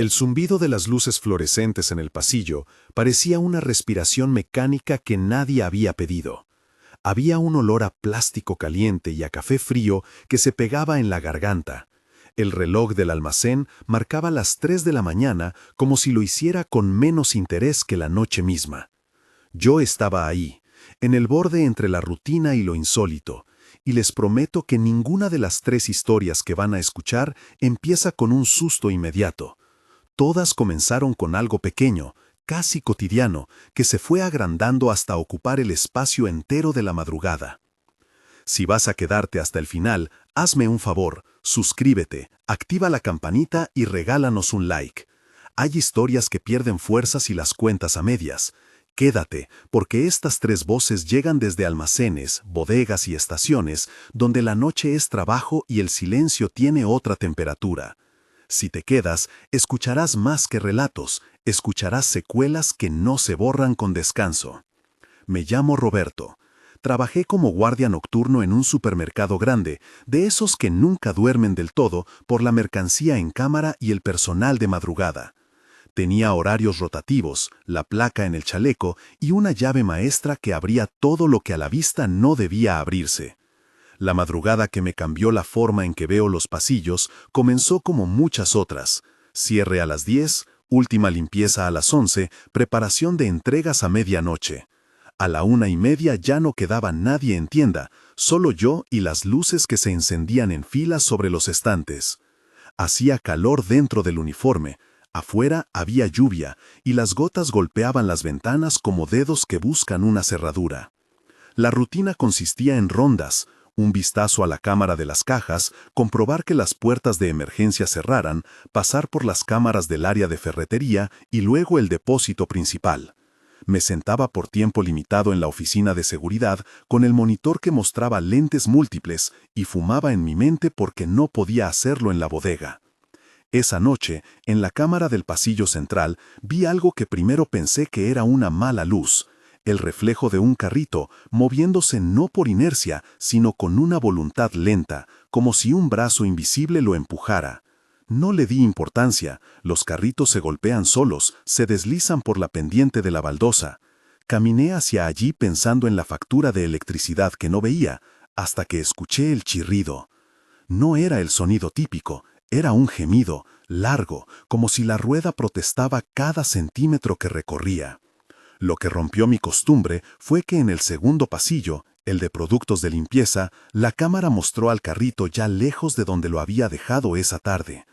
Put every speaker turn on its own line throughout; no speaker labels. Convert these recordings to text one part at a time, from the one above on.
El zumbido de las luces fluorescentes en el pasillo parecía una respiración mecánica que nadie había pedido. Había un olor a plástico caliente y a café frío que se pegaba en la garganta. El reloj del almacén marcaba las 3 de la mañana como si lo hiciera con menos interés que la noche misma. Yo estaba ahí, en el borde entre la rutina y lo insólito, y les prometo que ninguna de las 3 historias que van a escuchar empieza con un susto inmediato. Todas comenzaron con algo pequeño, casi cotidiano, que se fue agrandando hasta ocupar el espacio entero de la madrugada. Si vas a quedarte hasta el final, hazme un favor, suscríbete, activa la campanita y regálanos un like. Hay historias que pierden fuerza si las cuentas a medias. Quédate, porque estas 3 voces llegan desde almacenes, bodegas y estaciones, donde la noche es trabajo y el silencio tiene otra temperatura. Si te quedas, escucharás más que relatos, escucharás secuelas que no se borran con descanso. Me llamo Roberto. Trabajé como guardia nocturno en un supermercado grande, de esos que nunca duermen del todo por la mercancía en cámara y el personal de madrugada. Tenía horarios rotativos, la placa en el chaleco y una llave maestra que abría todo lo que a la vista no debía abrirse. La madrugada que me cambió la forma en que veo los pasillos comenzó como muchas otras. Cierre a las 10, última limpieza a las 11, preparación de entregas a medianoche. A la 1:30 ya no quedaba nadie en tienda, solo yo y las luces que se encendían en filas sobre los estantes. Hacía calor dentro del uniforme, afuera había lluvia y las gotas golpeaban las ventanas como dedos que buscan una cerradura. La rutina consistía en rondas, un vistazo a la cámara de las cajas, comprobar que las puertas de emergencia cerraran, pasar por las cámaras del área de ferretería y luego el depósito principal. Me sentaba por tiempo limitado en la oficina de seguridad con el monitor que mostraba lentes múltiples y fumaba en mi mente porque no podía hacerlo en la bodega. Esa noche, en la cámara del pasillo central, vi algo que primero pensé que era una mala luz. El reflejo de un carrito, moviéndose no por inercia, sino con una voluntad lenta, como si un brazo invisible lo empujara. No le di importancia, los carritos se golpean solos, se deslizan por la pendiente de la baldosa. Caminé hacia allí pensando en la factura de electricidad que no veía, hasta que escuché el chirrido. No era el sonido típico, era un gemido, largo, como si la rueda protestaba cada centímetro que recorría. Lo que rompió mi costumbre fue que en el segundo pasillo, el de productos de limpieza, la cámara mostró al carrito ya lejos de donde lo había dejado esa tarde.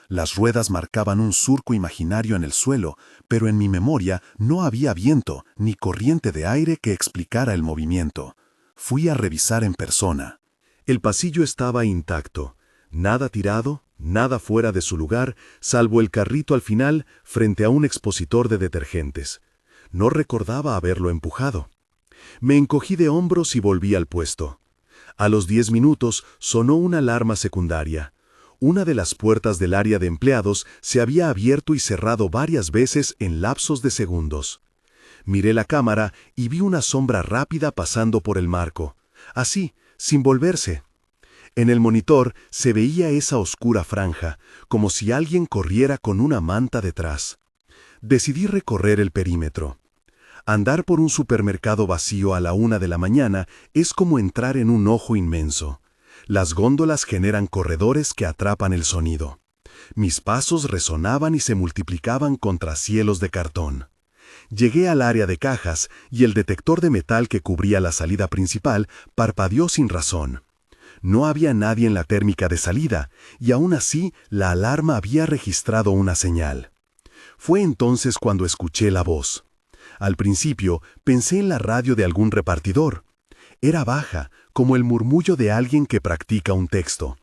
Las ruedas marcaban un surco imaginario en el suelo, pero en mi memoria no había viento ni corriente de aire que explicara el movimiento. Fui a revisar en persona. El pasillo estaba intacto. Nada tirado, nada fuera de su lugar, salvo el carrito al final frente a un expositor de detergentes. No recordaba haberlo empujado. Me encogí de hombros y volví al puesto. A los 10 minutos sonó una alarma secundaria. Una de las puertas del área de empleados se había abierto y cerrado varias veces en lapsos de segundos. Miré la cámara y vi una sombra rápida pasando por el marco. Así, sin volverse. En el monitor se veía esa oscura franja, como si alguien corriera con una manta detrás. Decidí recorrer el perímetro. Andar por un supermercado vacío a la 1 de la mañana es como entrar en un ojo inmenso. Las góndolas generan corredores que atrapan el sonido. Mis pasos resonaban y se multiplicaban contra cielos de cartón. Llegué al área de cajas y el detector de metal que cubría la salida principal parpadeó sin razón. No había nadie en la térmica de salida, y aún así la alarma había registrado una señal. Fue entonces cuando escuché la voz. Al principio pensé en la radio de algún repartidor. Era baja, como el murmullo de alguien que practica un texto.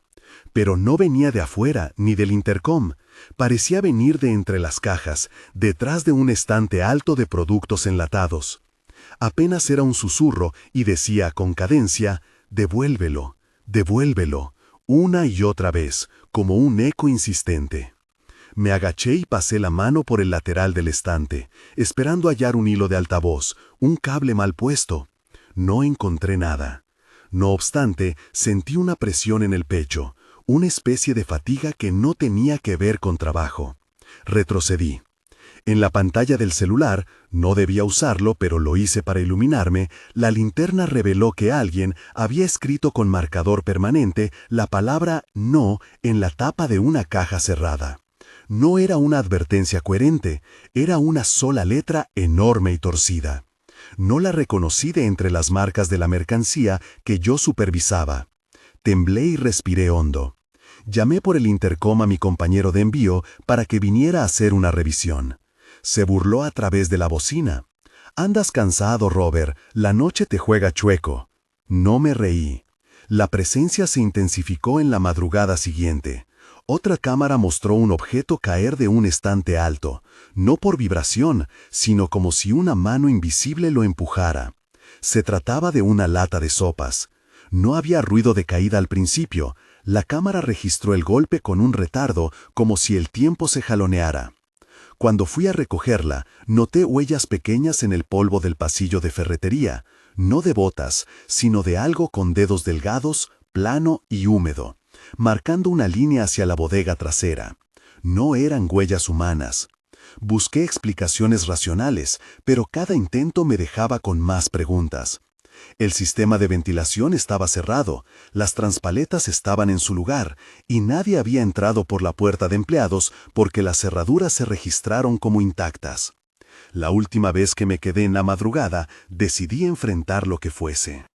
Pero no venía de afuera ni del intercom. Parecía venir de entre las cajas, detrás de un estante alto de productos enlatados. Apenas era un susurro y decía con cadencia: «Devuélvelo, devuélvelo», una y otra vez, como un eco insistente. Me agaché y pasé la mano por el lateral del estante, esperando hallar un hilo de altavoz, un cable mal puesto. No encontré nada. No obstante, sentí una presión en el pecho, una especie de fatiga que no tenía que ver con trabajo. Retrocedí. En la pantalla del celular, no debía usarlo, pero lo hice para iluminarme, la linterna reveló que alguien había escrito con marcador permanente la palabra no en la tapa de una caja cerrada. No era una advertencia coherente, era una sola letra enorme y torcida. No la reconocí de entre las marcas de la mercancía que yo supervisaba. Temblé y respiré hondo. Llamé por el intercom a mi compañero de envío para que viniera a hacer una revisión. Se burló a través de la bocina. «Andas cansado, Robert, la noche te juega chueco». No me reí. La presencia se intensificó en la madrugada siguiente. Otra cámara mostró un objeto caer de un estante alto, no por vibración, sino como si una mano invisible lo empujara. Se trataba de una lata de sopas. No había ruido de caída al principio. La cámara registró el golpe con un retardo, como si el tiempo se jaloneara. Cuando fui a recogerla, noté huellas pequeñas en el polvo del pasillo de ferretería, no de botas, sino de algo con dedos delgados, plano y húmedo, marcando una línea hacia la bodega trasera. No eran huellas humanas. Busqué explicaciones racionales, pero cada intento me dejaba con más preguntas. El sistema de ventilación estaba cerrado, las transpaletas estaban en su lugar, y nadie había entrado por la puerta de empleados porque las cerraduras se registraron como intactas. La última vez que me quedé en la madrugada, decidí enfrentar lo que fuese.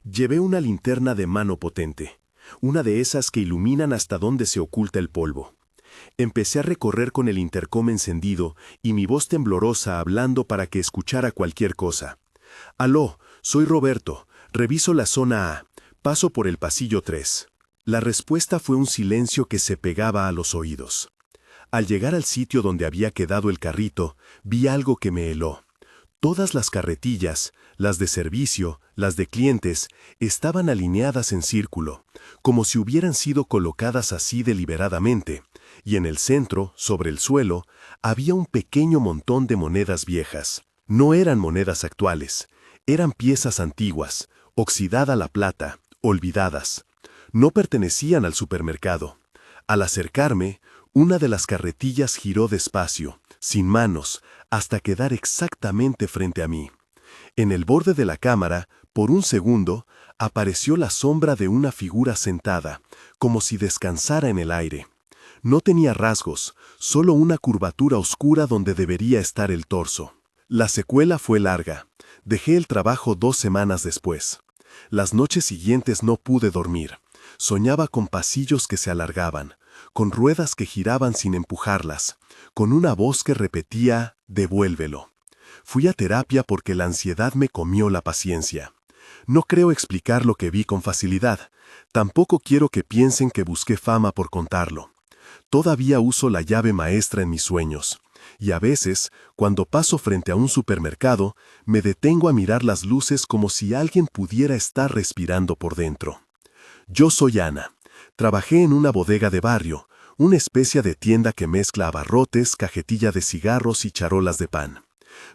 Llevé una linterna de mano potente, una de esas que iluminan hasta donde se oculta el polvo. Empecé a recorrer con el intercom encendido y mi voz temblorosa hablando para que escuchara cualquier cosa. «Aló, soy Roberto, reviso la zona A, paso por el pasillo 3». La respuesta fue un silencio que se pegaba a los oídos. Al llegar al sitio donde había quedado el carrito, vi algo que me heló. Todas las carretillas, las de servicio, las de clientes, estaban alineadas en círculo, como si hubieran sido colocadas así deliberadamente, y en el centro, sobre el suelo, había un pequeño montón de monedas viejas. No eran monedas actuales, eran piezas antiguas, oxidada la plata, olvidadas. No pertenecían al supermercado. Al acercarme, una de las carretillas giró despacio, sin manos, hasta quedar exactamente frente a mí. En el borde de la cámara, por un segundo, apareció la sombra de una figura sentada, como si descansara en el aire. No tenía rasgos, solo una curvatura oscura donde debería estar el torso. La secuela fue larga. Dejé el trabajo 2 semanas después. Las noches siguientes no pude dormir. Soñaba con pasillos que se alargaban, con ruedas que giraban sin empujarlas, con una voz que repetía, «devuélvelo». Fui a terapia porque la ansiedad me comió la paciencia. No creo explicar lo que vi con facilidad. Tampoco quiero que piensen que busqué fama por contarlo. Todavía uso la llave maestra en mis sueños. Y a veces, cuando paso frente a un supermercado, me detengo a mirar las luces como si alguien pudiera estar respirando por dentro. Yo soy Ana. Trabajé en una bodega de barrio, una especie de tienda que mezcla abarrotes, cajetilla de cigarros y charolas de pan.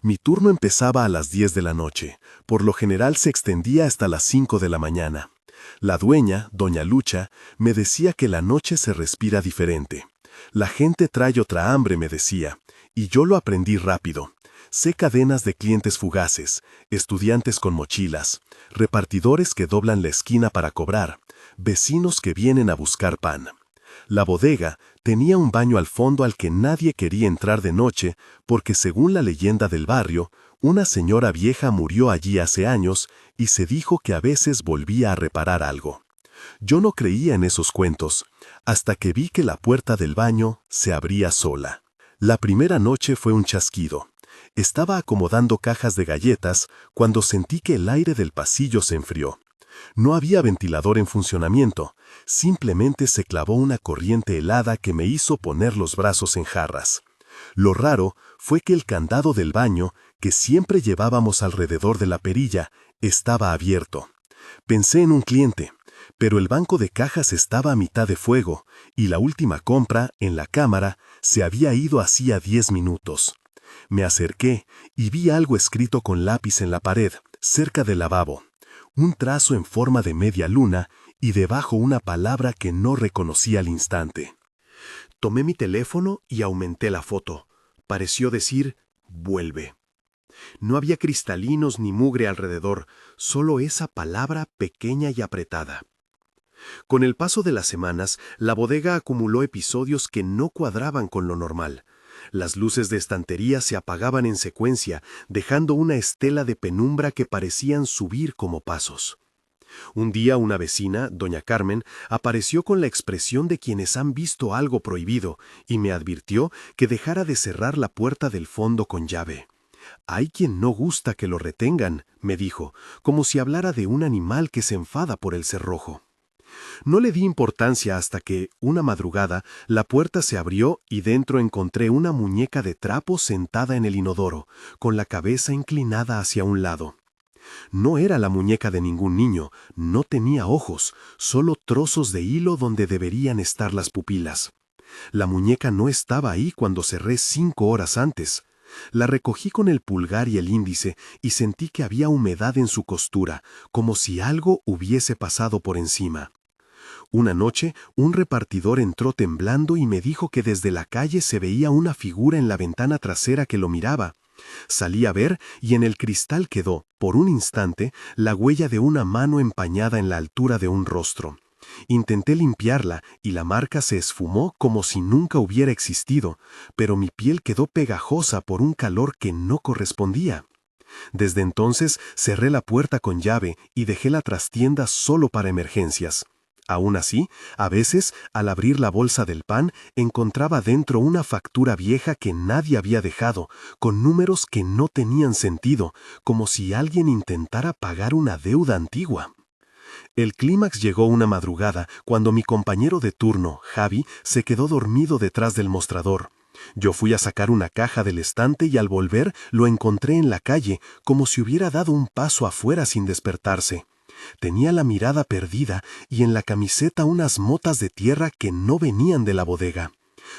Mi turno empezaba a las 10 de la noche, por lo general se extendía hasta las 5 de la mañana. La dueña, doña Lucha, me decía que la noche se respira diferente. La gente trae otra hambre, me decía, y yo lo aprendí rápido. Sé cadenas de clientes fugaces, estudiantes con mochilas, repartidores que doblan la esquina para cobrar, vecinos que vienen a buscar pan. La bodega tenía un baño al fondo al que nadie quería entrar de noche porque, según la leyenda del barrio, una señora vieja murió allí hace años y se dijo que a veces volvía a reparar algo. Yo no creía en esos cuentos, hasta que vi que la puerta del baño se abría sola. La primera noche fue un chasquido. Estaba acomodando cajas de galletas cuando sentí que el aire del pasillo se enfrió. No había ventilador en funcionamiento, simplemente se clavó una corriente helada que me hizo poner los brazos en jarras. Lo raro fue que el candado del baño, que siempre llevábamos alrededor de la perilla, estaba abierto. Pensé en un cliente, pero el banco de cajas estaba a mitad de fuego y la última compra, en la cámara, se había ido hacía 10 minutos. Me acerqué y vi algo escrito con lápiz en la pared, cerca del lavabo. Un trazo en forma de media luna y debajo una palabra que no reconocí al instante. Tomé mi teléfono y aumenté la foto. Pareció decir, vuelve. No había cristalinos ni mugre alrededor, solo esa palabra pequeña y apretada. Con el paso de las semanas, la bodega acumuló episodios que no cuadraban con lo normal. Las luces de estantería se apagaban en secuencia, dejando una estela de penumbra que parecían subir como pasos. Un día una vecina, doña Carmen, apareció con la expresión de quienes han visto algo prohibido y me advirtió que dejara de cerrar la puerta del fondo con llave. «Hay quien no gusta que lo retengan», me dijo, como si hablara de un animal que se enfada por el cerrojo. No le di importancia hasta que, una madrugada, la puerta se abrió y dentro encontré una muñeca de trapo sentada en el inodoro, con la cabeza inclinada hacia un lado. No era la muñeca de ningún niño, no tenía ojos, solo trozos de hilo donde deberían estar las pupilas. La muñeca no estaba ahí cuando cerré 5 horas antes. La recogí con el pulgar y el índice y sentí que había humedad en su costura, como si algo hubiese pasado por encima. Una noche, un repartidor entró temblando y me dijo que desde la calle se veía una figura en la ventana trasera que lo miraba. Salí a ver y en el cristal quedó, por un instante, la huella de una mano empañada en la altura de un rostro. Intenté limpiarla y la marca se esfumó como si nunca hubiera existido, pero mi piel quedó pegajosa por un calor que no correspondía. Desde entonces cerré la puerta con llave y dejé la trastienda solo para emergencias. Aún así, a veces, al abrir la bolsa del pan, encontraba dentro una factura vieja que nadie había dejado, con números que no tenían sentido, como si alguien intentara pagar una deuda antigua. El clímax llegó una madrugada, cuando mi compañero de turno, Javi, se quedó dormido detrás del mostrador. Yo fui a sacar una caja del estante y al volver lo encontré en la calle, como si hubiera dado un paso afuera sin despertarse. Tenía la mirada perdida y en la camiseta unas motas de tierra que no venían de la bodega.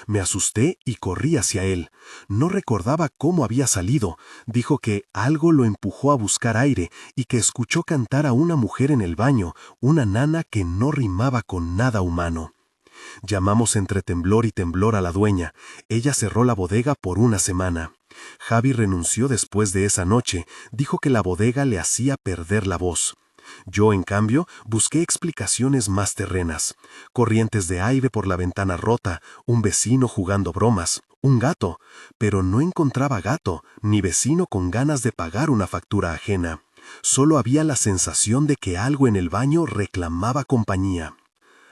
Me asusté y corrí hacia él. No recordaba cómo había salido. Dijo que algo lo empujó a buscar aire y que escuchó cantar a una mujer en el baño, una nana que no rimaba con nada humano. Llamamos entre temblor y temblor a la dueña. Ella cerró la bodega por una semana. Javi renunció después de esa noche. Dijo que la bodega le hacía perder la voz. Yo, en cambio, busqué explicaciones más terrenas. Corrientes de aire por la ventana rota, un vecino jugando bromas, un gato, pero no encontraba gato, ni vecino con ganas de pagar una factura ajena. Solo había la sensación de que algo en el baño reclamaba compañía.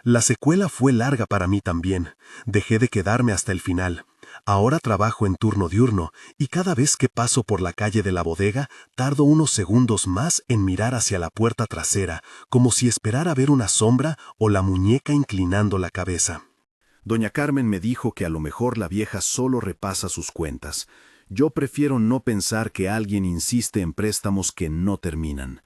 La secuela fue larga para mí también. Dejé de quedarme hasta el final. Ahora trabajo en turno diurno y cada vez que paso por la calle de la bodega, tardo unos segundos más en mirar hacia la puerta trasera, como si esperara ver una sombra o la muñeca inclinando la cabeza. Doña Carmen me dijo que a lo mejor la vieja solo repasa sus cuentas. Yo prefiero no pensar que alguien insiste en préstamos que no terminan.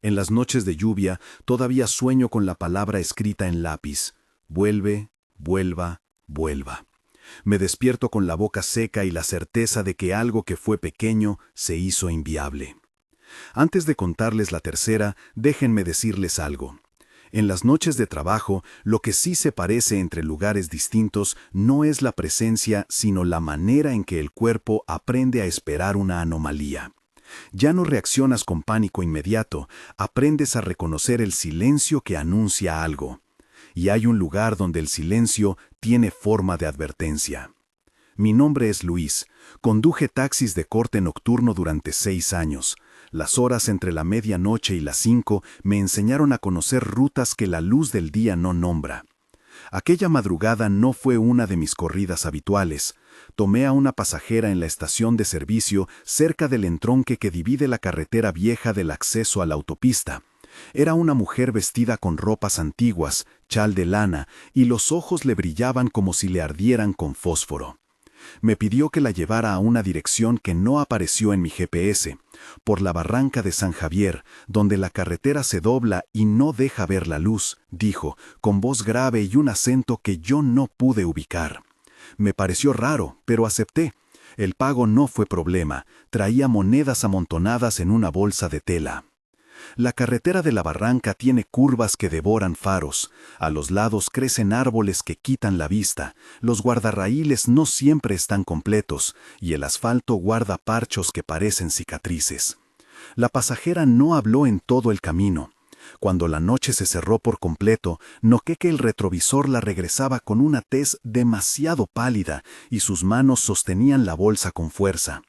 En las noches de lluvia todavía sueño con la palabra escrita en lápiz. Vuelve, vuelva, vuelva. Me despierto con la boca seca y la certeza de que algo que fue pequeño se hizo inviable. Antes de contarles la tercera, déjenme decirles algo. En las noches de trabajo, lo que sí se parece entre lugares distintos no es la presencia, sino la manera en que el cuerpo aprende a esperar una anomalía. Ya no reaccionas con pánico inmediato, aprendes a reconocer el silencio que anuncia algo. Y hay un lugar donde el silencio tiene forma de advertencia. Mi nombre es Luis. Conduje taxis de corte nocturno durante 6 años. Las horas entre la medianoche y las 5 me enseñaron a conocer rutas que la luz del día no nombra. Aquella madrugada no fue una de mis corridas habituales. Tomé a una pasajera en la estación de servicio cerca del entronque que divide la carretera vieja del acceso a la autopista. Era una mujer vestida con ropas antiguas, chal de lana, y los ojos le brillaban como si le ardieran con fósforo. Me pidió que la llevara a una dirección que no apareció en mi GPS, por la barranca de San Javier, donde la carretera se dobla y no deja ver la luz, dijo, con voz grave y un acento que yo no pude ubicar. Me pareció raro, pero acepté. El pago no fue problema, traía monedas amontonadas en una bolsa de tela. La carretera de la barranca tiene curvas que devoran faros, a los lados crecen árboles que quitan la vista, los guardarraíles no siempre están completos, y el asfalto guarda parchos que parecen cicatrices. La pasajera no habló en todo el camino. Cuando la noche se cerró por completo, noté que el retrovisor la regresaba con una tez demasiado pálida y sus manos sostenían la bolsa con fuerza.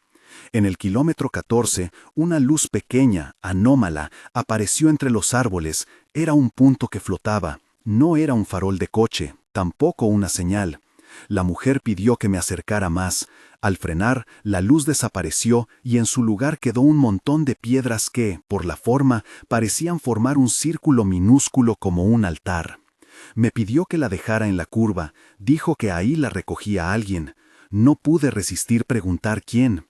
En el kilómetro 14, una luz pequeña, anómala, apareció entre los árboles. Era un punto que flotaba. No era un farol de coche, tampoco una señal. La mujer pidió que me acercara más. Al frenar, la luz desapareció y en su lugar quedó un montón de piedras que, por la forma, parecían formar un círculo minúsculo como un altar. Me pidió que la dejara en la curva. Dijo que ahí la recogía alguien. No pude resistir preguntar quién.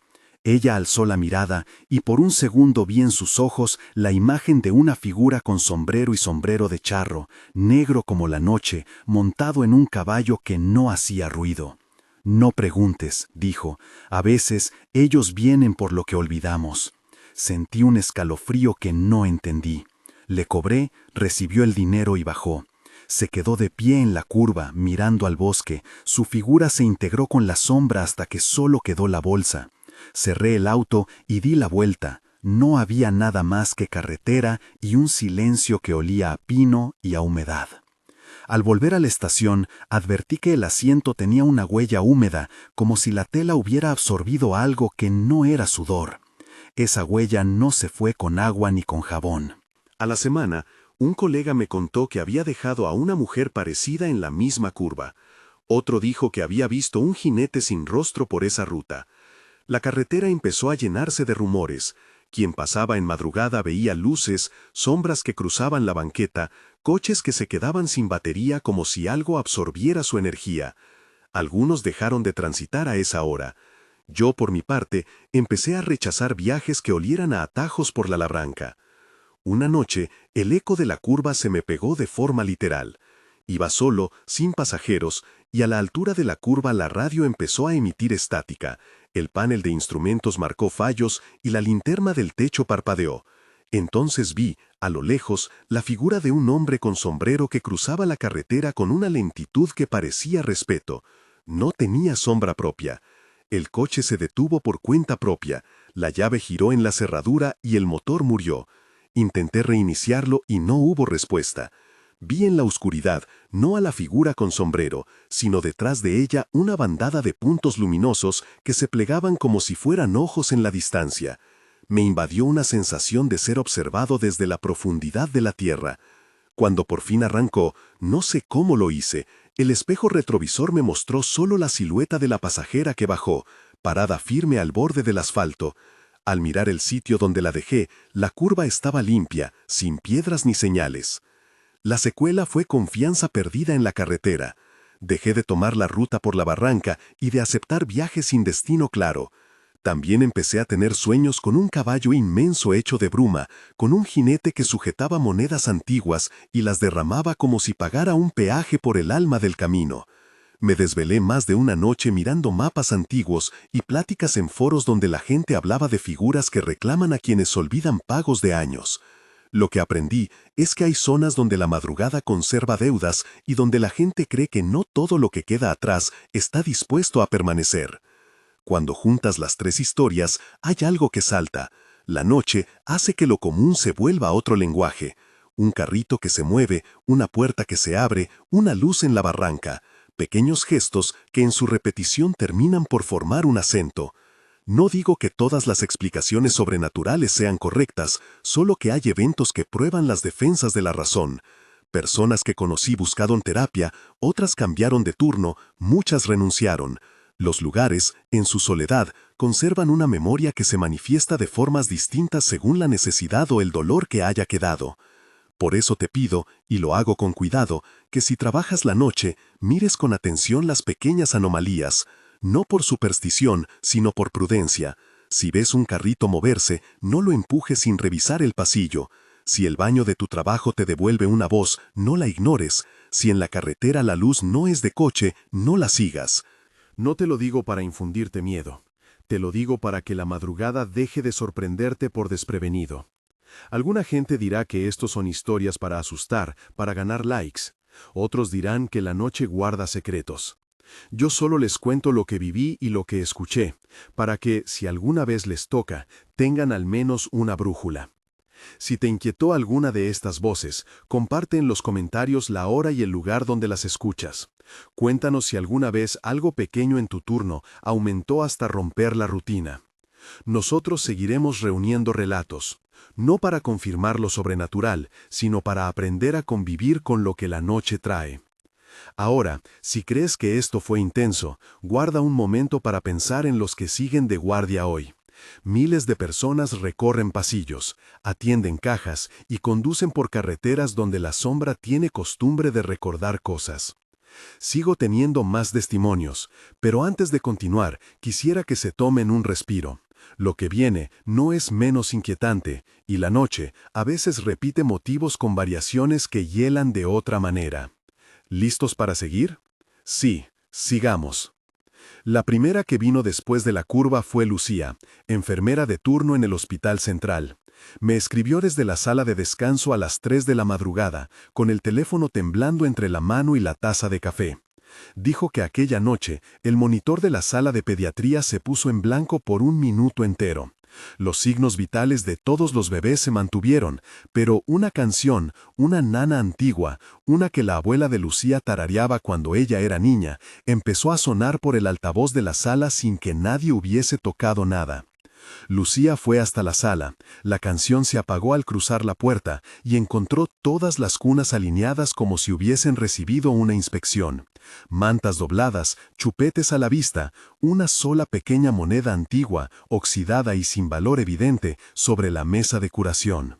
Ella alzó la mirada y por un segundo vi en sus ojos la imagen de una figura con sombrero y sombrero de charro, negro como la noche, montado en un caballo que no hacía ruido. No preguntes, dijo, a veces ellos vienen por lo que olvidamos. Sentí un escalofrío que no entendí. Le cobré, recibió el dinero y bajó. Se quedó de pie en la curva, mirando al bosque. Su figura se integró con la sombra hasta que solo quedó la bolsa. Cerré el auto y di la vuelta. No había nada más que carretera y un silencio que olía a pino y a humedad. Al volver a la estación, advertí que el asiento tenía una huella húmeda, como si la tela hubiera absorbido algo que no era sudor. Esa huella no se fue con agua ni con jabón. A la semana, un colega me contó que había dejado a una mujer parecida en la misma curva. Otro dijo que había visto un jinete sin rostro por esa ruta. La carretera empezó a llenarse de rumores. Quien pasaba en madrugada veía luces, sombras que cruzaban la banqueta, coches que se quedaban sin batería como si algo absorbiera su energía. Algunos dejaron de transitar a esa hora. Yo, por mi parte, empecé a rechazar viajes que olieran a atajos por la labranca. Una noche, el eco de la curva se me pegó de forma literal. Iba solo, sin pasajeros, y a la altura de la curva la radio empezó a emitir estática. El panel de instrumentos marcó fallos y la linterna del techo parpadeó. Entonces vi, a lo lejos, la figura de un hombre con sombrero que cruzaba la carretera con una lentitud que parecía respeto. No tenía sombra propia. El coche se detuvo por cuenta propia, la llave giró en la cerradura y el motor murió. Intenté reiniciarlo y no hubo respuesta. Vi en la oscuridad, no a la figura con sombrero, sino detrás de ella una bandada de puntos luminosos que se plegaban como si fueran ojos en la distancia. Me invadió una sensación de ser observado desde la profundidad de la tierra. Cuando por fin arrancó, no sé cómo lo hice, el espejo retrovisor me mostró solo la silueta de la pasajera que bajó, parada firme al borde del asfalto. Al mirar el sitio donde la dejé, la curva estaba limpia, sin piedras ni señales. La secuela fue confianza perdida en la carretera. Dejé de tomar la ruta por la barranca y de aceptar viajes sin destino claro. También empecé a tener sueños con un caballo inmenso hecho de bruma, con un jinete que sujetaba monedas antiguas y las derramaba como si pagara un peaje por el alma del camino. Me desvelé más de una noche mirando mapas antiguos y pláticas en foros donde la gente hablaba de figuras que reclaman a quienes olvidan pagos de años. Lo que aprendí es que hay zonas donde la madrugada conserva deudas y donde la gente cree que no todo lo que queda atrás está dispuesto a permanecer. Cuando juntas las tres historias, hay algo que salta. La noche hace que lo común se vuelva otro lenguaje. Un carrito que se mueve, una puerta que se abre, una luz en la barranca. Pequeños gestos que en su repetición terminan por formar un acento. No digo que todas las explicaciones sobrenaturales sean correctas, solo que hay eventos que prueban las defensas de la razón. Personas que conocí buscaron terapia, otras cambiaron de turno, muchas renunciaron. Los lugares, en su soledad, conservan una memoria que se manifiesta de formas distintas según la necesidad o el dolor que haya quedado. Por eso te pido, y lo hago con cuidado, que si trabajas la noche, mires con atención las pequeñas anomalías, no por superstición, sino por prudencia. Si ves un carrito moverse, no lo empujes sin revisar el pasillo. Si el baño de tu trabajo te devuelve una voz, no la ignores. Si en la carretera la luz no es de coche, no la sigas. No te lo digo para infundirte miedo. Te lo digo para que la madrugada deje de sorprenderte por desprevenido. Alguna gente dirá que estos son historias para asustar, para ganar likes. Otros dirán que la noche guarda secretos. Yo solo les cuento lo que viví y lo que escuché, para que, si alguna vez les toca, tengan al menos una brújula. Si te inquietó alguna de estas voces, comparte en los comentarios la hora y el lugar donde las escuchas. Cuéntanos si alguna vez algo pequeño en tu turno aumentó hasta romper la rutina. Nosotros seguiremos reuniendo relatos, no para confirmar lo sobrenatural, sino para aprender a convivir con lo que la noche trae. Ahora, si crees que esto fue intenso, guarda un momento para pensar en los que siguen de guardia hoy. Miles de personas recorren pasillos, atienden cajas y conducen por carreteras donde la sombra tiene costumbre de recordar cosas. Sigo teniendo más testimonios, pero antes de continuar, quisiera que se tomen un respiro. Lo que viene no es menos inquietante, y la noche a veces repite motivos con variaciones que hielan de otra manera. ¿Listos para seguir? Sí, sigamos. La primera que vino después de la curva fue Lucía, enfermera de turno en el Hospital Central. Me escribió desde la sala de descanso a las 3 de la madrugada, con el teléfono temblando entre la mano y la taza de café. Dijo que aquella noche el monitor de la sala de pediatría se puso en blanco por un minuto entero. Los signos vitales de todos los bebés se mantuvieron, pero una canción, una nana antigua, una que la abuela de Lucía tarareaba cuando ella era niña, empezó a sonar por el altavoz de la sala sin que nadie hubiese tocado nada. Lucía fue hasta la sala, la canción se apagó al cruzar la puerta y encontró todas las cunas alineadas como si hubiesen recibido una inspección. Mantas dobladas, chupetes a la vista, una sola pequeña moneda antigua, oxidada y sin valor evidente, sobre la mesa de curación.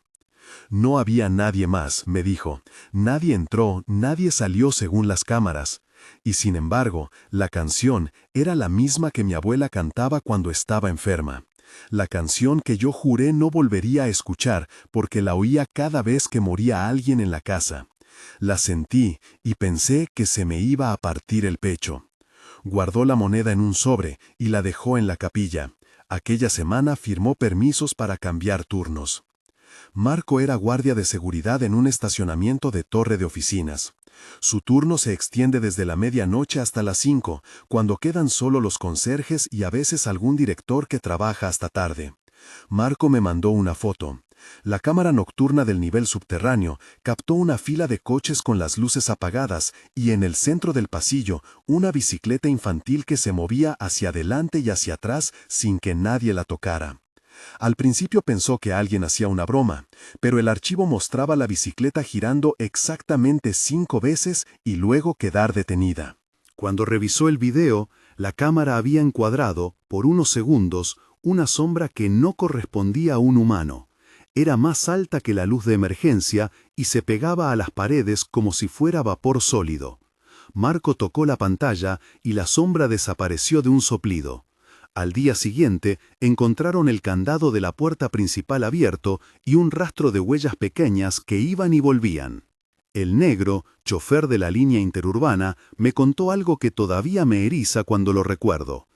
No había nadie más, me dijo. Nadie entró, nadie salió según las cámaras. Y sin embargo, la canción era la misma que mi abuela cantaba cuando estaba enferma. La canción que yo juré no volvería a escuchar porque la oía cada vez que moría alguien en la casa. La sentí y pensé que se me iba a partir el pecho. Guardó la moneda en un sobre y la dejó en la capilla. Aquella semana firmó permisos para cambiar turnos. Marco era guardia de seguridad en un estacionamiento de torre de oficinas. Su turno se extiende desde la medianoche hasta las 5, cuando quedan solo los conserjes y a veces algún director que trabaja hasta tarde. Marco me mandó una foto. La cámara nocturna del nivel subterráneo captó una fila de coches con las luces apagadas y en el centro del pasillo una bicicleta infantil que se movía hacia adelante y hacia atrás sin que nadie la tocara. Al principio pensó que alguien hacía una broma, pero el archivo mostraba la bicicleta girando exactamente 5 veces y luego quedar detenida. Cuando revisó el video, la cámara había encuadrado, por unos segundos, una sombra que no correspondía a un humano. Era más alta que la luz de emergencia y se pegaba a las paredes como si fuera vapor sólido. Marco tocó la pantalla y la sombra desapareció de un soplido. Al día siguiente, encontraron el candado de la puerta principal abierto y un rastro de huellas pequeñas que iban y volvían. El negro, chofer de la línea interurbana, me contó algo que todavía me eriza cuando lo recuerdo.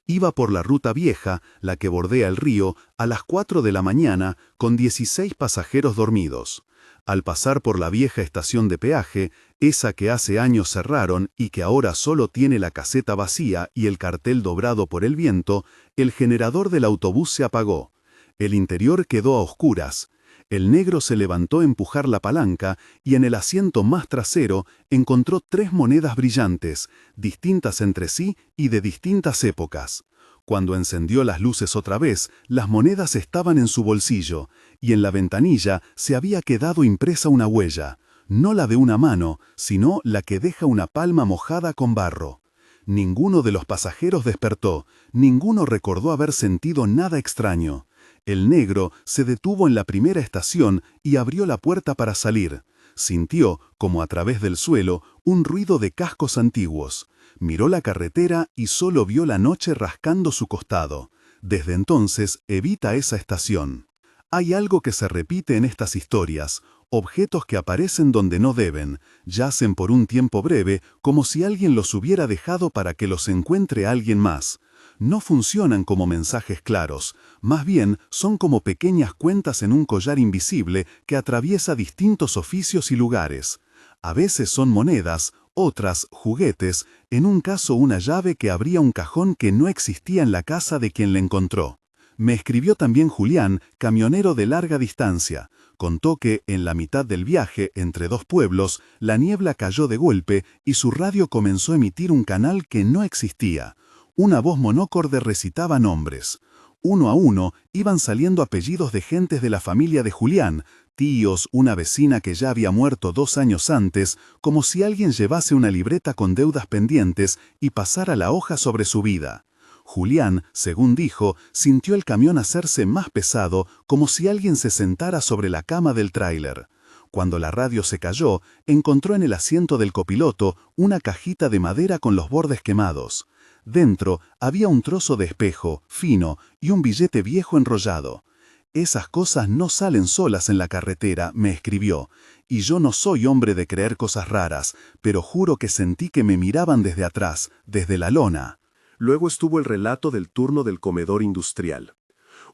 Iba por la ruta vieja, la que bordea el río, a las 4 de la mañana, con 16 pasajeros dormidos. Al pasar por la vieja estación de peaje, esa que hace años cerraron y que ahora solo tiene la caseta vacía y el cartel dobrado por el viento, el generador del autobús se apagó. El interior quedó a oscuras. El negro se levantó a empujar la palanca y en el asiento más trasero encontró 3 monedas brillantes, distintas entre sí y de distintas épocas. Cuando encendió las luces otra vez, las monedas estaban en su bolsillo, y en la ventanilla se había quedado impresa una huella, no la de una mano, sino la que deja una palma mojada con barro. Ninguno de los pasajeros despertó, ninguno recordó haber sentido nada extraño. El negro se detuvo en la primera estación y abrió la puerta para salir. Sintió, como a través del suelo, un ruido de cascos antiguos. Miró la carretera y solo vio la noche rascando su costado. Desde entonces evita esa estación. Hay algo que se repite en estas historias, objetos que aparecen donde no deben, yacen por un tiempo breve como si alguien los hubiera dejado para que los encuentre alguien más.
No funcionan como mensajes claros, más bien son como pequeñas cuentas en un collar invisible que atraviesa distintos oficios y lugares. A veces son monedas, otras juguetes, en un caso una llave que abría un cajón que no existía en la casa de quien la encontró. Me escribió también Julián, camionero de larga distancia. Contó que, en la mitad del viaje, entre dos pueblos, la niebla cayó de golpe y su radio comenzó a emitir un canal que no existía. Una voz monócorde recitaba nombres. Uno a uno iban saliendo apellidos de gentes de la familia de Julián, tíos, una vecina que ya había muerto 2 años antes, como si alguien llevase una libreta con deudas pendientes y pasara la hoja sobre su vida. Julián, según dijo, sintió el camión hacerse más pesado, como si alguien se sentara sobre la cama del tráiler. Cuando la radio se cayó, encontró en el asiento del copiloto una cajita de madera con los bordes quemados. Dentro había un trozo de espejo, fino, y un billete viejo enrollado. «Esas cosas no salen solas en la carretera», me escribió, «y yo no soy hombre de creer cosas raras, pero juro que sentí que me miraban desde atrás, desde la lona».
Luego estuvo el relato del turno del comedor industrial.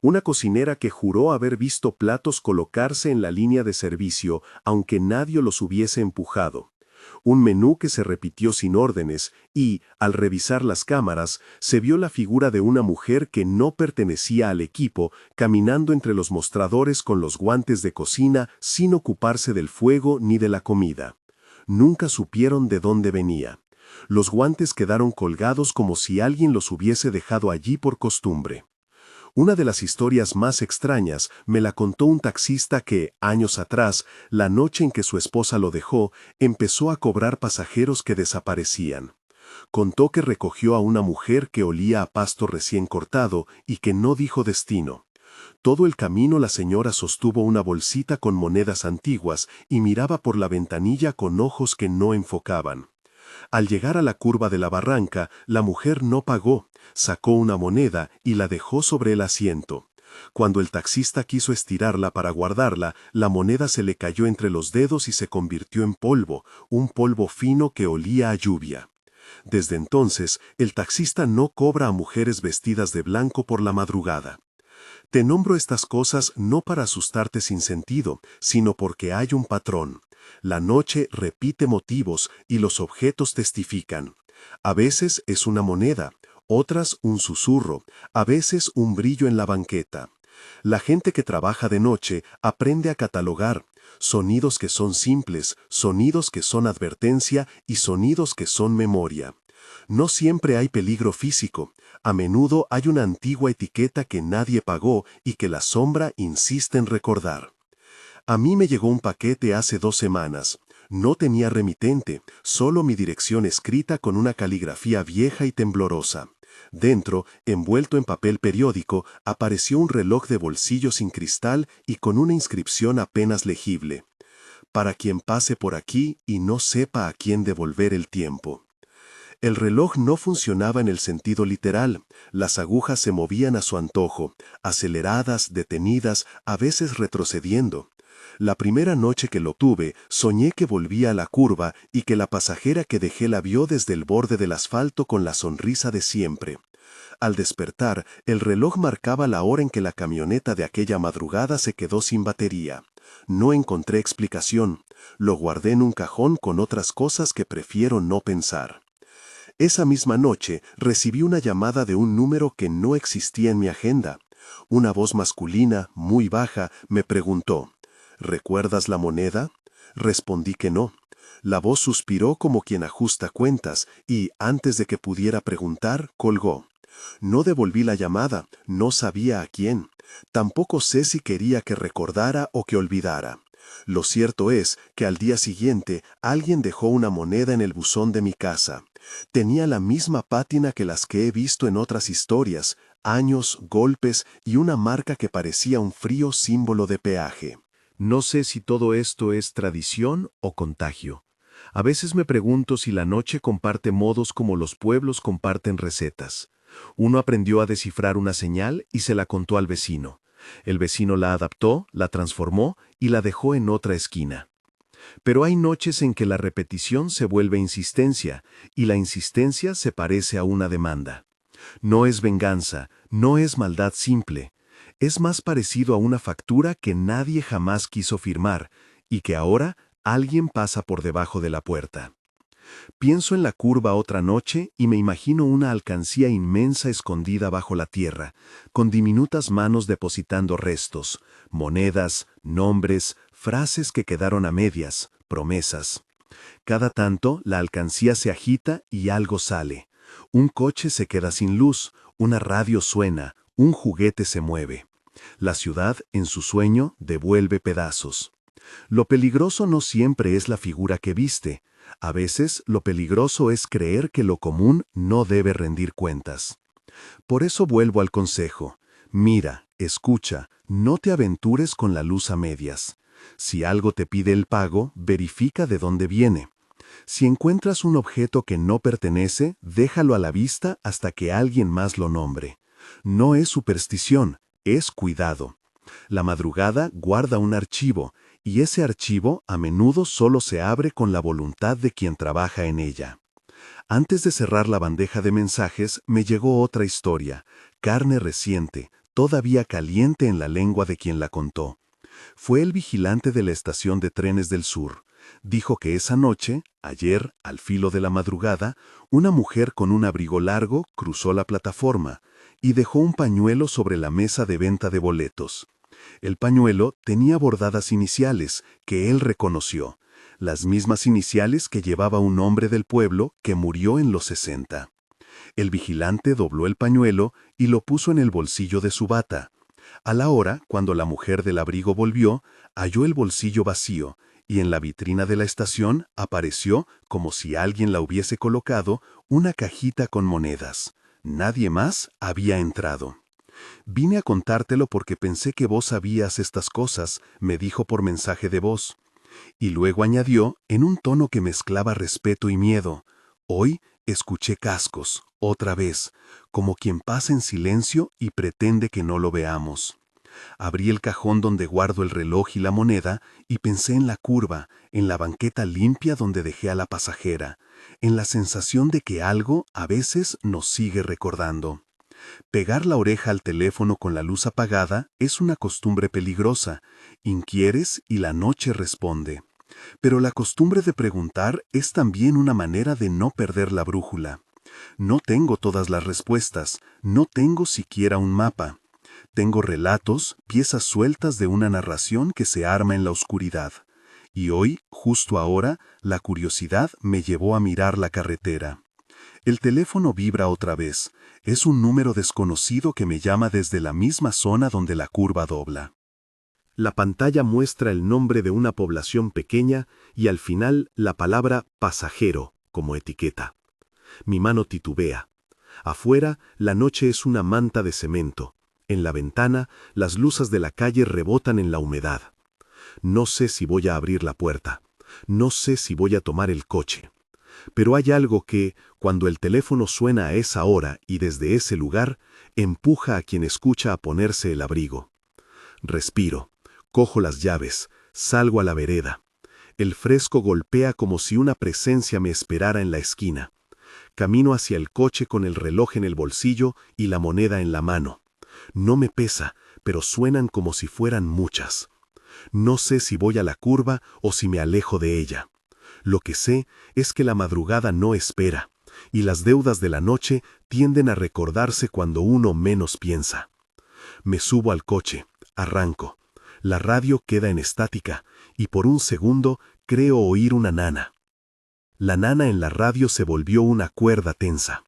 Una cocinera que juró haber visto platos colocarse en la línea de servicio, aunque nadie los hubiese empujado. Un menú que se repitió sin órdenes y, al revisar las cámaras, se vio la figura de una mujer que no pertenecía al equipo, caminando entre los mostradores con los guantes de cocina sin ocuparse del fuego ni de la comida. Nunca supieron de dónde venía. Los guantes quedaron colgados como si alguien los hubiese dejado allí por costumbre. Una de las historias más extrañas me la contó un taxista que, años atrás, la noche en que su esposa lo dejó, empezó a cobrar pasajeros que desaparecían. Contó que recogió a una mujer que olía a pasto recién cortado y que no dijo destino. Todo el camino la señora sostuvo una bolsita con monedas antiguas y miraba por la ventanilla con ojos que no enfocaban. Al llegar a la curva de la barranca, la mujer no pagó, sacó una moneda y la dejó sobre el asiento. Cuando el taxista quiso estirarla para guardarla, la moneda se le cayó entre los dedos y se convirtió en polvo, un polvo fino que olía a lluvia. Desde entonces, el taxista no cobra a mujeres vestidas de blanco por la madrugada. Te nombro estas cosas no para asustarte sin sentido, sino porque hay un patrón. La noche repite motivos y los objetos testifican. A veces es una moneda, otras un susurro, a veces un brillo en la banqueta. La gente que trabaja de noche aprende a catalogar sonidos que son simples, sonidos que son advertencia y sonidos que son memoria. No siempre hay peligro físico. A menudo hay una antigua etiqueta que nadie pagó y que la sombra insiste en recordar. A mí me llegó un paquete hace 2 semanas. No tenía remitente, solo mi dirección escrita con una caligrafía vieja y temblorosa. Dentro, envuelto en papel periódico, apareció un reloj de bolsillo sin cristal y con una inscripción apenas legible. Para quien pase por aquí y no sepa a quién devolver el tiempo. El reloj no funcionaba en el sentido literal. Las agujas se movían a su antojo, aceleradas, detenidas, a veces retrocediendo. La primera noche que lo tuve, soñé que volvía a la curva y que la pasajera que dejé la vio desde el borde del asfalto con la sonrisa de siempre. Al despertar, el reloj marcaba la hora en que la camioneta de aquella madrugada se quedó sin batería. No encontré explicación. Lo guardé en un cajón con otras cosas que prefiero no pensar. Esa misma noche recibí una llamada de un número que no existía en mi agenda. Una voz masculina, muy baja, me preguntó: ¿recuerdas la moneda? Respondí que no. La voz suspiró como quien ajusta cuentas y, antes de que pudiera preguntar, colgó. No devolví la llamada, no sabía a quién. Tampoco sé si quería que recordara o que olvidara. Lo cierto es que al día siguiente alguien dejó una moneda en el buzón de mi casa. Tenía la misma pátina que las que he visto en otras historias, años, golpes y una marca que parecía un frío símbolo de peaje. No sé si todo esto es tradición o contagio. A veces me pregunto si la noche comparte modos como los pueblos comparten recetas. Uno aprendió a descifrar una señal y se la contó al vecino. El vecino la adaptó, la transformó y la dejó en otra esquina. Pero hay noches en que la repetición se vuelve insistencia y la insistencia se parece a una demanda. No es venganza, no es maldad simple. Es más parecido a una factura que nadie jamás quiso firmar y que ahora alguien pasa por debajo de la puerta. Pienso en la curva otra noche y me imagino una alcancía inmensa escondida bajo la tierra, con diminutas manos depositando restos, monedas, nombres, frases que quedaron a medias, promesas. Cada tanto la alcancía se agita y algo sale. Un coche se queda sin luz, una radio suena, un juguete se mueve. La ciudad, en su sueño, devuelve pedazos. Lo peligroso no siempre es la figura que viste. A veces lo peligroso es creer que lo común no debe rendir cuentas. Por eso vuelvo al consejo. Mira, escucha, no te aventures con la luz a medias. Si algo te pide el pago, verifica de dónde viene. Si encuentras un objeto que no pertenece, déjalo a la vista hasta que alguien más lo nombre. No es superstición, es cuidado. La madrugada guarda un archivo, y ese archivo a menudo solo se abre con la voluntad de quien trabaja en ella. Antes de cerrar la bandeja de mensajes, me llegó otra historia, carne reciente, todavía caliente en la lengua de quien la contó. Fue el vigilante de la estación de trenes del sur. Dijo que esa noche, ayer, al filo de la madrugada, una mujer con un abrigo largo cruzó la plataforma y dejó un pañuelo sobre la mesa de venta de boletos. El pañuelo tenía bordadas iniciales que él reconoció, las mismas iniciales que llevaba un hombre del pueblo que murió en los 60. El vigilante dobló el pañuelo y lo puso en el bolsillo de su bata. A la hora, cuando la mujer del abrigo volvió, halló el bolsillo vacío y en la vitrina de la estación apareció, como si alguien la hubiese colocado, una cajita con monedas. Nadie más había entrado. Vine a contártelo porque pensé que vos sabías estas cosas, me dijo por mensaje de voz. Y luego añadió, en un tono que mezclaba respeto y miedo, hoy escuché cascos, otra vez, como quien pasa en silencio y pretende que no lo veamos. Abrí el cajón donde guardo el reloj y la moneda y pensé en la curva, en la banqueta limpia donde dejé a la pasajera, en la sensación de que algo a veces nos sigue recordando. Pegar la oreja al teléfono con la luz apagada es una costumbre peligrosa. Inquieres y la noche responde. Pero la costumbre de preguntar es también una manera de no perder la brújula. No tengo todas las respuestas, no tengo siquiera un mapa. Tengo relatos, piezas sueltas de una narración que se arma en la oscuridad. Y hoy, justo ahora, la curiosidad me llevó a mirar la carretera. El teléfono vibra otra vez. Es un número desconocido que me llama desde la misma zona donde la curva dobla. La pantalla muestra el nombre de una población pequeña y al final la palabra pasajero como etiqueta. Mi mano titubea. Afuera, la noche es una manta de cemento. En la ventana, las luces de la calle rebotan en la humedad. No sé si voy a abrir la puerta. No sé si voy a tomar el coche. Pero hay algo que, cuando el teléfono suena a esa hora y desde ese lugar, empuja a quien escucha a ponerse el abrigo. Respiro, cojo las llaves, salgo a la vereda. El fresco golpea como si una presencia me esperara en la esquina. Camino hacia el coche con el reloj en el bolsillo y la moneda en la mano. No me pesa, pero suenan como si fueran muchas. No sé si voy a la curva o si me alejo de ella. Lo que sé es que la madrugada no espera, y las deudas de la noche tienden a recordarse cuando uno menos piensa. Me subo al coche, arranco. La radio queda en estática, y por un segundo creo oír una nana. La nana en la radio se volvió una cuerda tensa.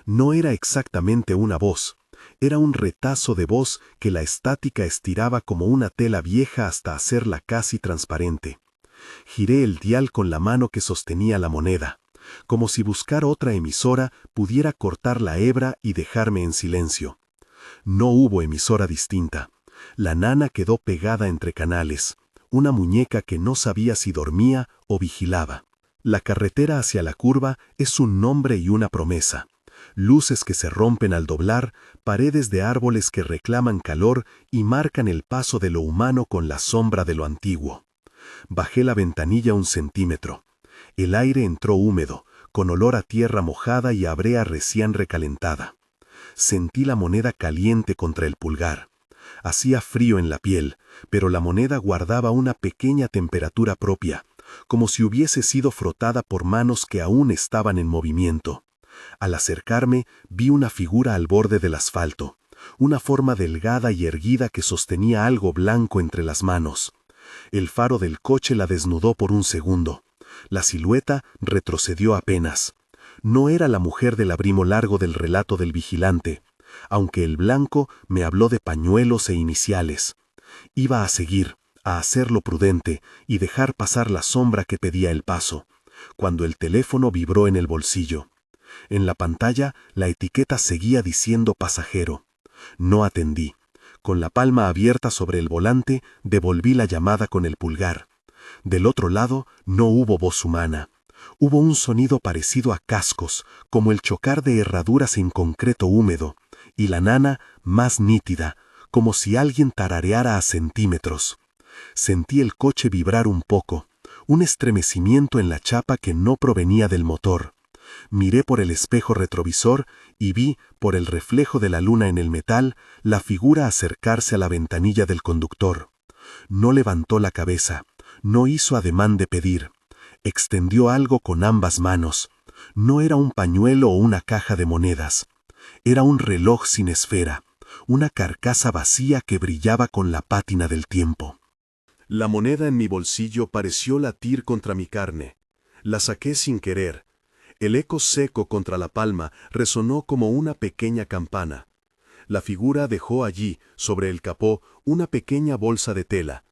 No era exactamente una voz. Era un retazo de voz que la estática estiraba como una tela vieja hasta hacerla casi transparente. Giré el dial con la mano que sostenía la moneda, como si buscar otra emisora pudiera cortar la hebra y dejarme en silencio. No hubo emisora distinta. La nana quedó pegada entre canales, una muñeca que no sabía si dormía o vigilaba. La carretera hacia la curva es un nombre y una promesa. Luces que se rompen al doblar, paredes de árboles que reclaman calor y marcan el paso de lo humano con la sombra de lo antiguo. Bajé la ventanilla 1 centímetro. El aire entró húmedo, con olor a tierra mojada y a brea recién recalentada. Sentí la moneda caliente contra el pulgar. Hacía frío en la piel, pero la moneda guardaba una pequeña temperatura propia, como si hubiese sido frotada por manos que aún estaban en movimiento. Al acercarme, vi una figura al borde del asfalto, una forma delgada y erguida que sostenía algo blanco entre las manos. El faro del coche la desnudó por un segundo. La silueta retrocedió apenas. No era la mujer del abrimo largo del relato del vigilante, aunque el blanco me habló de pañuelos e iniciales. Iba a seguir, a hacerlo prudente y dejar pasar la sombra que pedía el paso, cuando el teléfono vibró en el bolsillo. En la pantalla, la etiqueta seguía diciendo pasajero. No atendí. Con la palma abierta sobre el volante, devolví la llamada con el pulgar. Del otro lado, no hubo voz humana. Hubo un sonido parecido a cascos, como el chocar de herraduras en concreto húmedo, y la nana más nítida, como si alguien tarareara a centímetros. Sentí el coche vibrar un poco, un estremecimiento en la chapa que no provenía del motor. Miré por el espejo retrovisor y vi, por el reflejo de la luna en el metal, la figura acercarse a la ventanilla del conductor. No levantó la cabeza, no hizo ademán de pedir. Extendió algo con ambas manos. No era un pañuelo o una caja de monedas. Era un reloj sin esfera, una carcasa vacía que brillaba con la pátina del tiempo. La moneda en mi bolsillo pareció latir contra mi carne. La saqué sin querer. El eco seco contra la palma resonó como una pequeña campana. La figura dejó allí, sobre el capó, una pequeña bolsa de tela.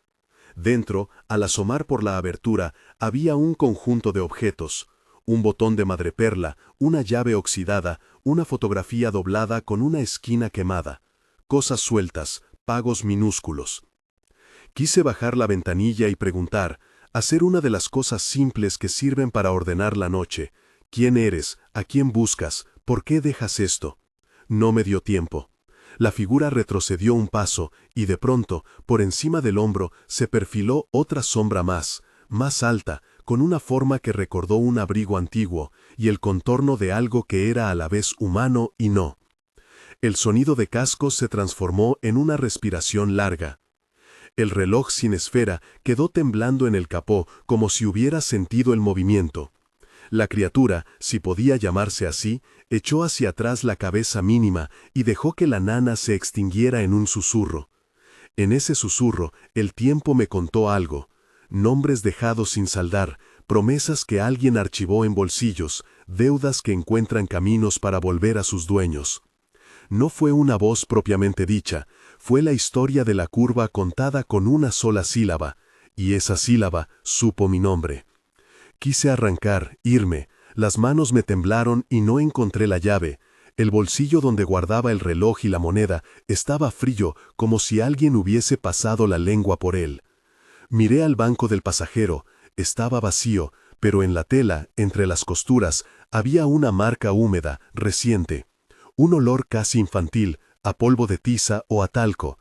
Dentro, al asomar por la abertura, había un conjunto de objetos: un botón de madreperla, una llave oxidada, una fotografía doblada con una esquina quemada. Cosas sueltas, pagos minúsculos. Quise bajar la ventanilla y preguntar, hacer una de las cosas simples que sirven para ordenar la noche. ¿Quién eres? ¿A quién buscas? ¿Por qué dejas esto? No me dio tiempo. La figura retrocedió un paso y de pronto, por encima del hombro, se perfiló otra sombra más alta, con una forma que recordó un abrigo antiguo y el contorno de algo que era a la vez humano y no. El sonido de cascos se transformó en una respiración larga. El reloj sin esfera quedó temblando en el capó como si hubiera sentido el movimiento. La criatura, si podía llamarse así, echó hacia atrás la cabeza mínima y dejó que la nana se extinguiera en un susurro. En ese susurro, el tiempo me contó algo: nombres dejados sin saldar, promesas que alguien archivó en bolsillos, deudas que encuentran caminos para volver a sus dueños. No fue una voz propiamente dicha, fue la historia de la curva contada con una sola sílaba, y esa sílaba supo mi nombre. Quise arrancar, irme, las manos me temblaron y no encontré la llave. El bolsillo donde guardaba el reloj y la moneda estaba frío, como si alguien hubiese pasado la lengua por él. Miré al banco del pasajero, estaba vacío, pero en la tela, entre las costuras, había una marca húmeda, reciente. Un olor casi infantil, a polvo de tiza o a talco.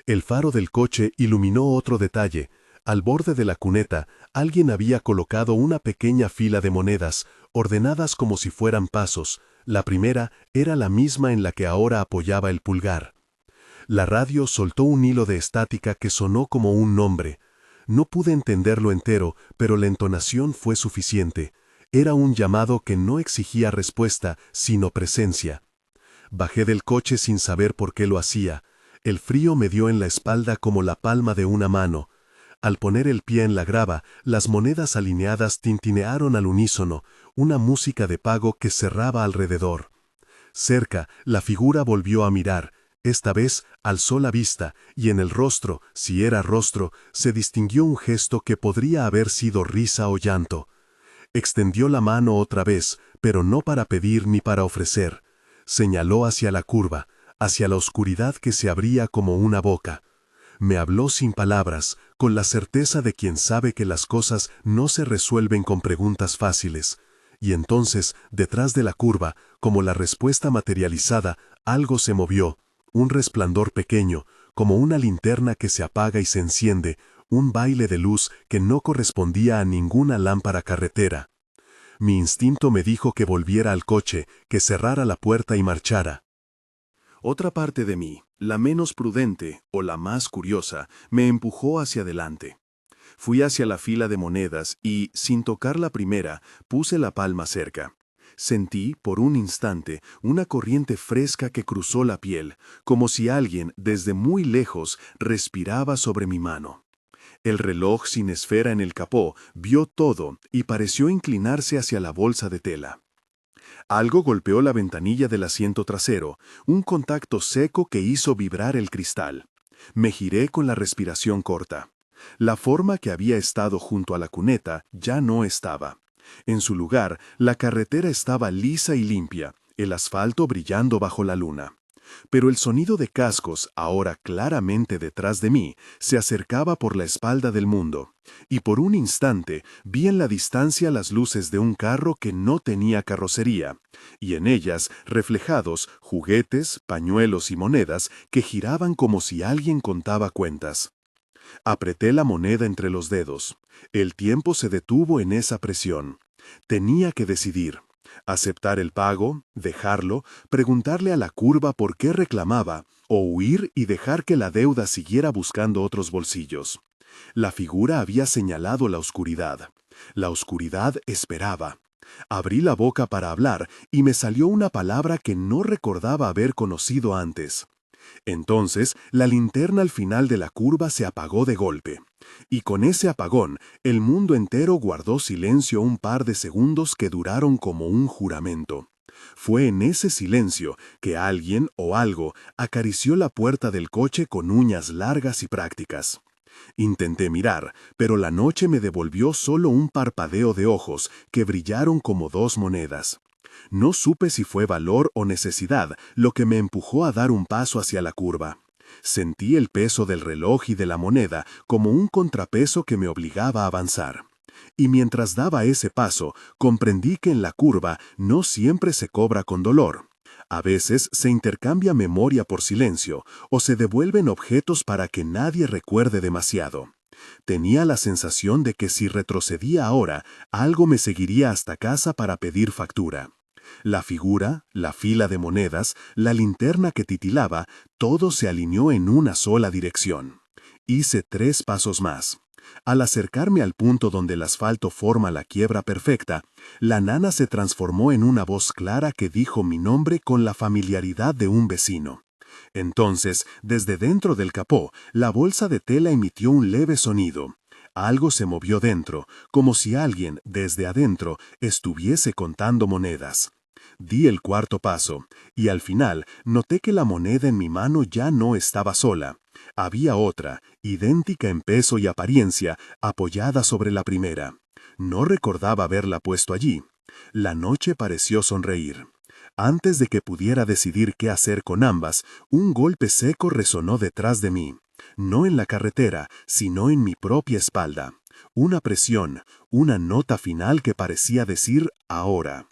El faro del coche iluminó otro detalle. Al borde de la cuneta, alguien había colocado una pequeña fila de monedas, ordenadas como si fueran pasos. La primera era la misma en la que ahora apoyaba el pulgar. La radio soltó un hilo de estática que sonó como un nombre. No pude entenderlo entero, pero la entonación fue suficiente. Era un llamado que no exigía respuesta, sino presencia. Bajé del coche sin saber por qué lo hacía. El frío me dio en la espalda como la palma de una mano. Al poner el pie en la grava, las monedas alineadas tintinearon al unísono, una música de pago que cerraba alrededor. Cerca, la figura volvió a mirar. Esta vez alzó la vista, y en el rostro, si era rostro, se distinguió un gesto que podría haber sido risa o llanto. Extendió la mano otra vez, pero no para pedir ni para ofrecer. Señaló hacia la curva, hacia la oscuridad que se abría como una boca. Me habló sin palabras, con la certeza de quien sabe que las cosas no se resuelven con preguntas fáciles. Y entonces, detrás de la curva, como la respuesta materializada, algo se movió, un resplandor pequeño, como una linterna que se apaga y se enciende, un baile de luz que no correspondía a ninguna lámpara carretera. Mi instinto me dijo que volviera al coche, que cerrara la puerta y marchara. Otra parte de mí, la menos prudente o la más curiosa, me empujó hacia adelante. Fui hacia la fila de monedas y, sin tocar la primera, puse la palma cerca. Sentí, por un instante, una corriente fresca que cruzó la piel, como si alguien, desde muy lejos, respiraba sobre mi mano. El reloj sin esfera en el capó vio todo y pareció inclinarse hacia la bolsa de tela. Algo golpeó la ventanilla del asiento trasero, un contacto seco que hizo vibrar el cristal. Me giré con la respiración corta. La forma que había estado junto a la cuneta ya no estaba. En su lugar, la carretera estaba lisa y limpia, el asfalto brillando bajo la luna. Pero el sonido de cascos, ahora claramente detrás de mí, se acercaba por la espalda del mundo, y por un instante vi en la distancia las luces de un carro que no tenía carrocería, y en ellas, reflejados, juguetes, pañuelos y monedas que giraban como si alguien contaba cuentas. Apreté la moneda entre los dedos. El tiempo se detuvo en esa presión. Tenía que decidir. Aceptar el pago, dejarlo, preguntarle a la curva por qué reclamaba, o huir y dejar que la deuda siguiera buscando otros bolsillos. La figura había señalado la oscuridad. La oscuridad esperaba. Abrí la boca para hablar y me salió una palabra que no recordaba haber conocido antes. Entonces, la linterna al final de la curva se apagó de golpe. Y con ese apagón, el mundo entero guardó silencio un par de segundos que duraron como un juramento. Fue en ese silencio que alguien o algo acarició la puerta del coche con uñas largas y prácticas. Intenté mirar, pero la noche me devolvió solo un parpadeo de ojos que brillaron como dos monedas. No supe si fue valor o necesidad lo que me empujó a dar un paso hacia la curva. Sentí el peso del reloj y de la moneda como un contrapeso que me obligaba a avanzar. Y mientras daba ese paso, comprendí que en la curva no siempre se cobra con dolor. A veces se intercambia memoria por silencio o se devuelven objetos para que nadie recuerde demasiado. Tenía la sensación de que si retrocedía ahora, algo me seguiría hasta casa para pedir factura. La figura, la fila de monedas, la linterna que titilaba, todo se alineó en una sola dirección. Hice 3 pasos más. Al acercarme al punto donde el asfalto forma la quiebra perfecta, la nana se transformó en una voz clara que dijo mi nombre con la familiaridad de un vecino. Entonces, desde dentro del capó, la bolsa de tela emitió un leve sonido. Algo se movió dentro, como si alguien, desde adentro, estuviese contando monedas. Di el 4.º paso, y al final noté que la moneda en mi mano ya no estaba sola. Había otra, idéntica en peso y apariencia, apoyada sobre la primera. No recordaba haberla puesto allí. La noche pareció sonreír. Antes de que pudiera decidir qué hacer con ambas, un golpe seco resonó detrás de mí. No en la carretera, sino en mi propia espalda. Una presión, una nota final que parecía decir ahora.